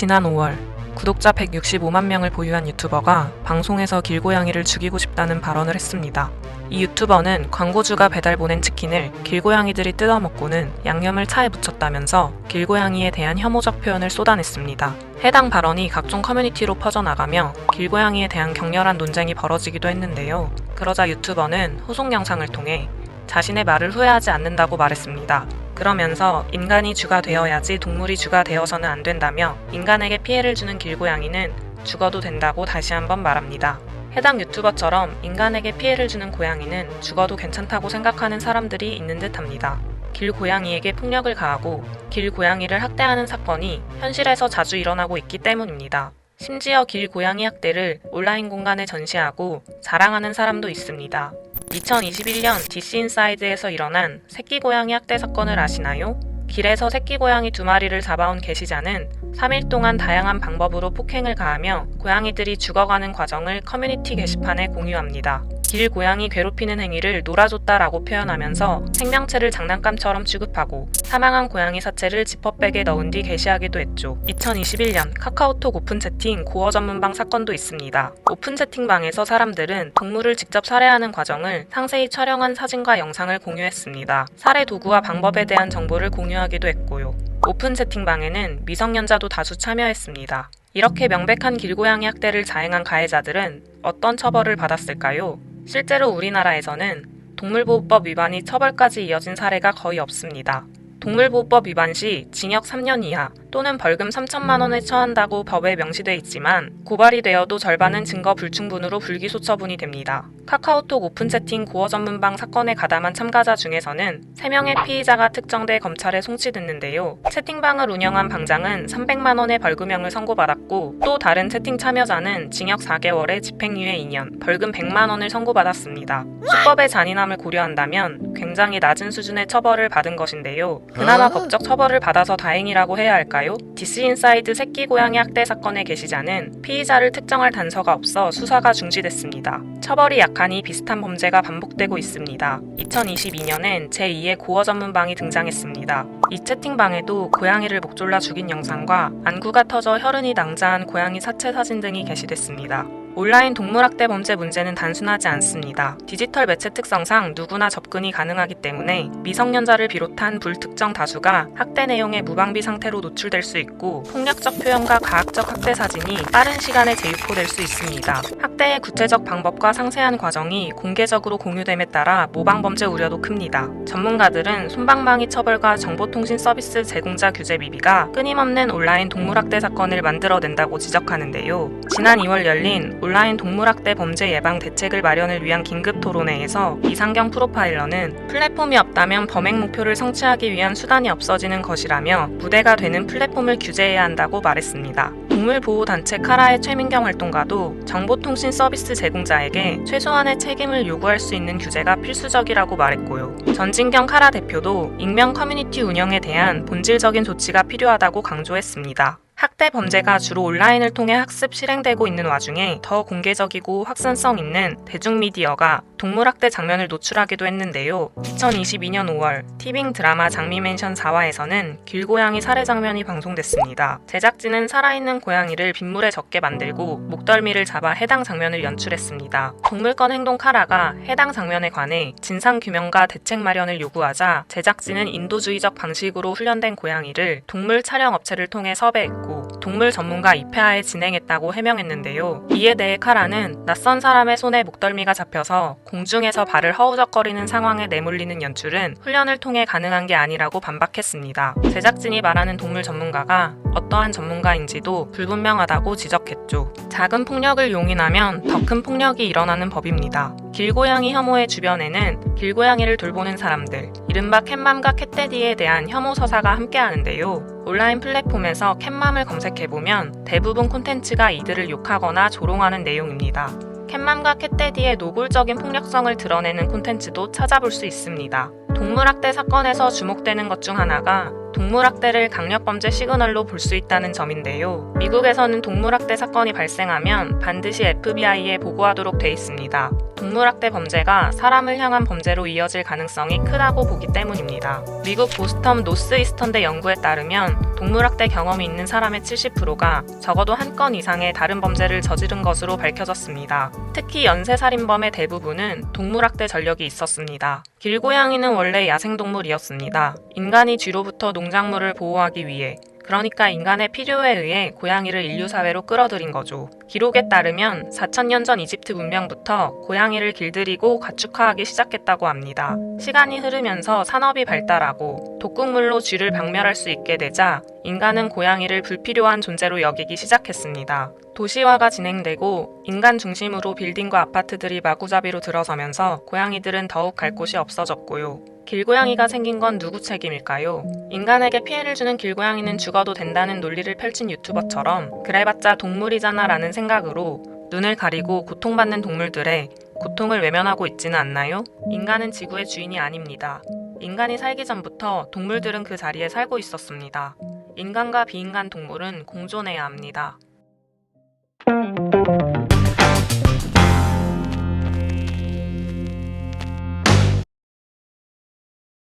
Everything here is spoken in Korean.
지난 5월 구독자 165만 명을 보유한 유튜버가 방송에서 길고양이를 죽이고 싶다는 발언을 했습니다. 이 유튜버는 광고주가 배달 보낸 치킨을 길고양이들이 뜯어먹고는 양념을 차에 묻혔다면서 길고양이에 대한 혐오적 표현을 쏟아냈습니다. 해당 발언이 각종 커뮤니티로 퍼져나가며 길고양이에 대한 격렬한 논쟁이 벌어지기도 했는데요. 그러자 유튜버는 후속 영상을 통해 자신의 말을 후회하지 않는다고 말했습니다. 그러면서 인간이 주가 되어야지 동물이 주가 되어서는 안 된다며 인간에게 피해를 주는 길고양이는 죽어도 된다고 다시 한번 말합니다. 해당 유튜버처럼 인간에게 피해를 주는 고양이는 죽어도 괜찮다고 생각하는 사람들이 있는 듯합니다. 길고양이에게 폭력을 가하고 길고양이를 학대하는 사건이 현실에서 자주 일어나고 있기 때문입니다. 심지어 길고양이 학대를 온라인 공간에 전시하고 자랑하는 사람도 있습니다. 2021년 디스인사이드에서 일어난 새끼고양이 학대 사건을 아시나요? 길에서 새끼고양이 2마리를 잡아온 게시자는 3일 동안 다양한 방법으로 폭행을 가하며 고양이들이 죽어가는 과정을 커뮤니티 게시판에 공유합니다. 길고양이 괴롭히는 행위를 놀아줬다라고 표현하면서 생명체를 장난감처럼 취급하고 사망한 고양이 사체를 지퍼백에 넣은 뒤 게시하기도 했죠. 2021년 카카오톡 오픈 채팅 고어 전문방 사건도 있습니다. 오픈 채팅방에서 사람들은 동물을 직접 살해하는 과정을 상세히 촬영한 사진과 영상을 공유했습니다. 살해 도구와 방법에 대한 정보를 공유하기도 했고요. 오픈 채팅방에는 미성년자도 다수 참여했습니다. 이렇게 명백한 길고양이 학대를 자행한 가해자들은 어떤 처벌을 받았을까요? 실제로 우리나라에서는 동물보호법 위반이 처벌까지 이어진 사례가 거의 없습니다. 동물보호법 위반 시 징역 3년 이하 또는 벌금 3천만 원에 처한다고 법에 명시돼 있지만 고발이 되어도 절반은 증거 불충분으로 불기소 처분이 됩니다. 카카오톡 오픈 채팅 고어 전문방 사건에 가담한 참가자 중에서는 3명의 피의자가 특정돼 검찰에 송치됐는데요. 채팅방을 운영한 방장은 300만 원의 벌금형을 선고받았고 또 다른 채팅 참여자는 징역 4개월에 집행유예 2년, 벌금 100만 원을 선고받았습니다. 수법의 잔인함을 고려한다면 굉장히 낮은 수준의 처벌을 받은 것인데요. 그나마 법적 처벌을 받아서 다행이라고 해야 할까요? 디스인사이드 새끼고양이 학대 사건의 게시자는 피의자를 특정할 단서가 없어 수사가 중지됐습니다. 처벌이 약하니 비슷한 범죄가 반복되고 있습니다. 2022년엔 제2의 고어 전문방이 등장했습니다. 이 채팅방에도 고양이를 목졸라 죽인 영상과 안구가 터져 혈흔이 낭자한 고양이 사체 사진 등이 게시됐습니다. 온라인 동물학대 범죄 문제는 단순하지 않습니다. 디지털 매체 특성상 누구나 접근이 가능하기 때문에 미성년자를 비롯한 불특정 다수가 학대 내용의 무방비 상태로 노출될 수 있고 폭력적 표현과 가학적 학대 사진이 빠른 시간에 재유포될 수 있습니다. 학대의 구체적 방법과 상세한 과정이 공개적으로 공유됨에 따라 모방범죄 우려도 큽니다. 전문가들은 솜방망이 처벌과 정보통신 서비스 제공자 규제 미비가 끊임없는 온라인 동물학대 사건을 만들어낸다고 지적하는데요. 지난 2월 열린 온라인 동물학대 범죄 예방 대책을 마련을 위한 긴급 토론회에서 이상경 프로파일러는 플랫폼이 없다면 범행 목표를 성취하기 위한 수단이 없어지는 것이라며 무대가 되는 플랫폼을 규제해야 한다고 말했습니다. 동물보호단체 카라의 최민경 활동가도 정보통신 서비스 제공자에게 최소한의 책임을 요구할 수 있는 규제가 필수적이라고 말했고요. 전진경 카라 대표도 익명 커뮤니티 운영에 대한 본질적인 조치가 필요하다고 강조했습니다. 학대 범죄가 주로 온라인을 통해 학습 실행되고 있는 와중에 더 공개적이고 확산성 있는 대중미디어가 동물학대 장면을 노출하기도 했는데요. 2022년 5월 티빙 드라마 장미맨션 4화에서는 길고양이 살해 장면이 방송됐습니다. 제작진은 살아있는 고양이를 빗물에 젖게 만들고 목덜미를 잡아 해당 장면을 연출했습니다. 동물권 행동 카라가 해당 장면에 관해 진상규명과 대책 마련을 요구하자 제작진은 인도주의적 방식으로 훈련된 고양이를 동물 촬영 업체를 통해 섭외했고 동물 전문가 입회하에 진행했다고 해명했는데요. 이에 대해 카라는 낯선 사람의 손에 목덜미가 잡혀서 공중에서 발을 허우적거리는 상황에 내몰리는 연출은 훈련을 통해 가능한 게 아니라고 반박했습니다. 제작진이 말하는 동물 전문가가 어떠한 전문가인지도 불분명하다고 지적했죠. 작은 폭력을 용인하면 더 큰 폭력이 일어나는 법입니다. 길고양이 혐오의 주변에는 길고양이를 돌보는 사람들, 이른바 캣맘과 캣데디에 대한 혐오 서사가 함께하는데요. 온라인 플랫폼에서 캣맘을 검색해보면 대부분 콘텐츠가 이들을 욕하거나 조롱하는 내용입니다. 캣맘과 캣데디의 노골적인 폭력성을 드러내는 콘텐츠도 찾아볼 수 있습니다. 동물학대 사건에서 주목되는 것 중 하나가 동물학대를 강력범죄 시그널로 볼 수 있다는 점인데요. 미국에서는 동물학대 사건이 발생하면 반드시 FBI에 보고하도록 돼 있습니다. 동물학대 범죄가 사람을 향한 범죄로 이어질 가능성이 크다고 보기 때문입니다. 미국 보스턴 노스이스턴대 연구에 따르면 동물학대 경험이 있는 사람의 70%가 적어도 한 건 이상의 다른 범죄를 저지른 것으로 밝혀졌습니다. 특히 연쇄살인범의 대부분은 동물학대 전력이 있었습니다. 길고양이는 원래 야생동물이었습니다. 인간이 뒤로부터 농작물을 보호하기 위해, 그러니까 인간의 필요에 의해 고양이를 인류사회로 끌어들인 거죠. 기록에 따르면 4000년 전 이집트 문명부터 고양이를 길들이고 가축화하기 시작했다고 합니다. 시간이 흐르면서 산업이 발달하고 독극물로 쥐를 박멸할 수 있게 되자 인간은 고양이를 불필요한 존재로 여기기 시작했습니다. 도시화가 진행되고 인간 중심으로 빌딩과 아파트들이 마구잡이로 들어서면서 고양이들은 더욱 갈 곳이 없어졌고요. 길고양이가 생긴 건 누구 책임일까요? 인간에게 피해를 주는 길고양이는 죽어도 된다는 논리를 펼친 유튜버처럼 그래봤자 동물이잖아 라는 생각으로 눈을 가리고 고통받는 동물들의 고통을 외면하고 있지는 않나요? 인간은 지구의 주인이 아닙니다. 인간이 살기 전부터 동물들은 그 자리에 살고 있었습니다. 인간과 비인간 동물은 공존해야 합니다.